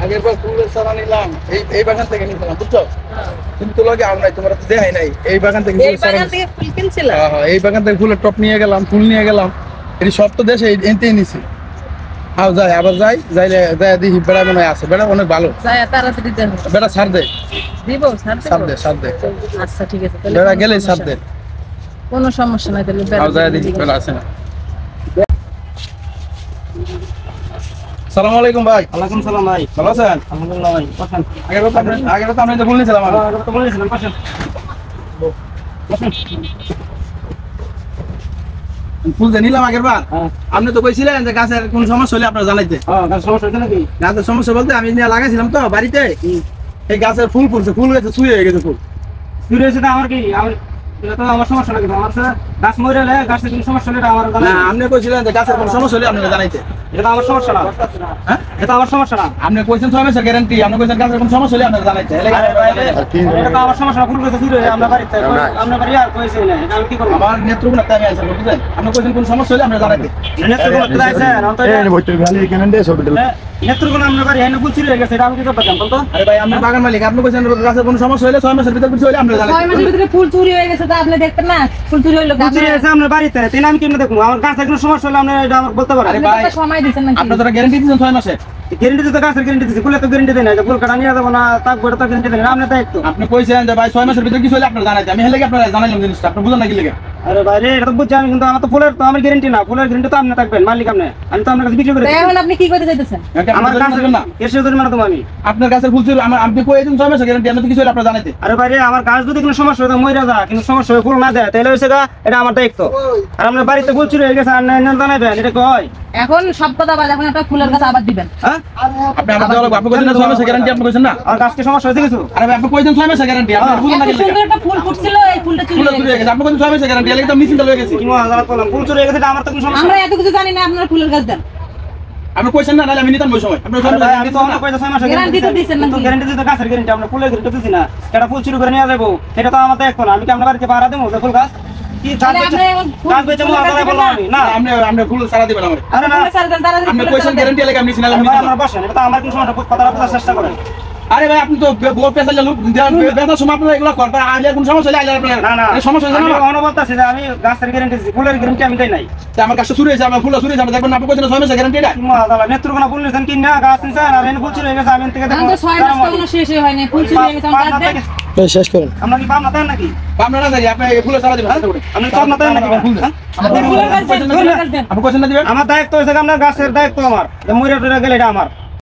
আগের বার ফুলের চারা নিলাম এই বাগান থেকে নিলাম বুঝছো, কিন্তু লগে আর নাই, তোমরা তো দেখাই নাই। এই বাগান থেকে এই বাগান থেকে ফুল কিনছিলা? হ্যাঁ, এই বাগান থেকে ফুলের টপ নিয়ে গেলাম, ফুল নিয়ে গেলাম। এই সব তো দেশে এনতেই নিছি। আও যাই, আবার যাইলে দেখি বেড়া মনে হয় আছে, বেড়া অনেক ভালো। যাই তাড়াতাড়ি দেন। বেড়া ছাড় দে, দিব ছাড় দে। আচ্ছা ঠিক আছে, তাহলে বেড়া গেলেই ছাড় দে। কোনো সমস্যা নাই, তাহলে আও যাই দেখি বেড়া আছে না। আসসালামু আলাইকুম ভাই। ওয়ালাইকুম সালাম ভাই। ভালো আছেন? আলহামদুলিল্লাহ ভাই। পাঠান। আগের তো আপনি তো ভুল নিয়েছিলাম আমি। তো বলেছিলাম পাঠান। ফুল যে নিলাম আগের বার, হ্যাঁ। আপনি তো কইছিলেন যে গাছের কোন সমস্যা হলে আপনারা জানাইতে। গাছ সমস্যা হচ্ছে নাকি? গাছের সমস্যা বলতে আমি নিয়ে লাগাইছিলাম তো বাড়িতে, এই গাছের ফুল ফুলছে, ফুল গেছে, চুয়ে হয়ে গেছে ফুল। শুরু হয়েছে তো আমার কি? এটা তো আমার সমস্যা নাকি? আমার গাছ মরে গেলে গাছের কোনো সমস্যা হলে এটা আমার না, আপনি কইছিলেন যে গাছের কোন সমস্যা হলে আপনারা জানাইতে। এটা তো আমার সমস্যা না। হ্যাঁ, এটা আমার সমস্যা না। আপনি কইছেন 6 মাসের গ্যারান্টি, আপনি কইছেন গাছের কোন সমস্যা হলে আপনারা জানাইতে। এটা তো আমার সমস্যা না। ফুল গাছে শুরু হয়ে আমরা বাড়িতে আমরা বাড়ি আর কইছি না। এটা আমি কি করব? আমার নেত্রকোনা টাইমে আছে বুঝছেন, আপনি কইছেন কোন সমস্যা হলে আপনারা জানাইতে। নেত্রকোনা কোথায় আছে? নেত্রকোনা আমরা বাড়ি এনে ফুল ছিঁড়ে গেছে, এটা আমি কি করতে জানতাম তো? আরে ভাই, আপনি বাগান মালিক, আপনি কইছেন গাছের কোন সমস্যা হলে 6 মাসের ভিতর কিছু হলে আপনারা 6 জানাইতে। মাসের ভিতরে ফুল চুরি হয়ে গেছে, তা আপনি দেখতেন না? ফুল চুরি হইলো, ফুল ছিঁড়ে গেছে আমরা বাড়িতে, তাহলে আমি কেমনে দেখবো? আমার গাছের কোনো সমস্যা হলে আপনি এটা আমাকে বলতে পারেন। আরে আপনি তো সময় দিছেন নাকি? আপনি তো গ্যারান্টি দিয়েছেন 6 মাসে। গ্যারেন্টি তো গাছের গ্যারেন্টি দিছি, ফুলে তো গ্যারেন্টি দেয় না। ফুল কাটা নিয়ে যাবো না, তাক বড় তো গ্যারেন্টি দেয় না। আপনি দায়িত্ব। আপনি কইছেন যে ভাই 6 মাসের ভিতর কিছু হলে আপনারা জানাইতে, আমি হেলে আপনারা জানাইলাম জিনিসটা, আপনি বুঝেন না কি লাগে। আরে ভাই রে, এটা তো বুঝছি আমি, কিন্তু আমার তো ফুলের তো আমার গ্যারেন্টি না। ফুলের গ্যারেন্টি তো আপনি থাকবেন, মালিক আপনি। আমি তো আপনার কাছে বিক্রি করে তো এখন আপনি কি করতে চাইতেছেন? আমার গাছের না, এর সাথে জরিমানা দেবো আমি। আপনার গাছের ফুল ছিল, আপনি কই দিন 6 মাসের গ্যারান্টি, আপনি তো কিছু হলে আপনারা জানাইতে। আরে ভাই রে, আমার গাছ যদি কোনো সমস্যা হয় মরে যা, কিন্তু সমস্যা হয় ফুল না দেয়, তাহলে হয়েছে গা এটা আমার দায়িত্ব। আর আপনার বাড়িতে ফুল চুরি হয়ে গেছে আর জানাইবেন, এটা কয়? এখন সব কথা বাদ, এখন একটা ফুলের গাছ আবার দিবেন। হ্যাঁ, আপনি আমার দেওয়া লাগবে, আপনি কইছেন 6 মাসের গ্যারান্টি, আপনি কইছেন না। আর গাছকে সমস্যা হয়েছে কিছু? আরে ভাই, আপনি কইছেন 6 মাসের গ্যারান্টি, আপনি বুঝেন না এত কি লাগে। সুন্দর একটা ফুল ফুটছিল, এই ফুলটা চুরি ফুল হয়ে চুরি হয়ে গেছে। গেছে, আপনি কইছেন 6 মাসের গ্যারান্টি, এলাকা তো মিছিং হয়ে গেছে। কি মজা করলাম, ফুল চুরি হয়ে গেছে, এটা আমার তো কোনো সমস্যা আমরা না। এত কিছু জানি না, আপনার ফুলের গাছ দেন। আপনি কইছেন না, নাহলে আমি নিতাম ওই সময়। আপনি আরে ভাই, আমি তো অন্য কয়টা 6 মাসের গ্যারান্টি তো দিছেন না। গ্যারান্টি দিতে গাছের গ্যারান্টি, আমরা ফুলের গ্যারান্টি দিছি না। এটা ফুল চুরি করে নিয়ে যাবো, এটা তো আমার দায়িত্ব না। আমি কি আপনার বাড়িতে পাহারা দেবো যে ফুল গাছ? কি গাছ তাহলে বেচে আপনি এখন ফুল- গাছ বেচে ফুলের গাছ মজা দিবেন বললাম না? আমি না। আপনি ফুল সারা দিবেন আমার। আরে না, ফুলের গাছ দেন, তাড়াতাড়ি আপনি ফুলের কইছেন গাছ দেন। গ্যারান্টি এলাকা আমি নিছি, নাহলে আমি ভাই নিতাম। আমরা বসেন, এটা তো আমার কোনো সমস্যা, কথা বলার চেষ্টা করেন। আরে ভাই, আপনি তো বহুত পেশা লোক, বেতার সময় আপনারা এগুলো করবেন, আইলে কোন সমস্যা হলে আইলে আপনারা না না, এই সমস্যা হচ্ছে আমি না। কখনো বলতেছি যে আমি গাছের গ্যারান্টি দিছি, ফুলের গ্যারান্টি আমি দেই নাই। তা আমার কাছে শুরু হয়েছে, আমার ফুল শুরু হয়েছে, আপনি দেখবেন না, আপনি কইছেন 6 মাসের গ্যারান্টি এটা। কি মজা, নেত্রকোনা ফুল নিছেন কিনা, গাছ নিছেন আর এনে ফুল চুরি হয়ে গেছে, আমি এখান থেকে এখন তো 6 মাস তো এখনো শেষই হয়নি, ফুল চুরি হয়ে গেছে, আমার গাছ দেন। শেষ করেন। আমরা কি পাবনা দেন নাকি? আপনারা না, আপনি ফুল সারা দিবেন। আপনি পাবনা দেন নাকি? ফুল দেন। আপনি ফুলের গাছ দেন, ফুলের গাছ দেন। আপনি কইছেন না দিবেন। আমার দায়িত্ব হয়েছে, আপনার গাছের দায়িত্ব আমার, মরে টরে গেলে এটা আমার।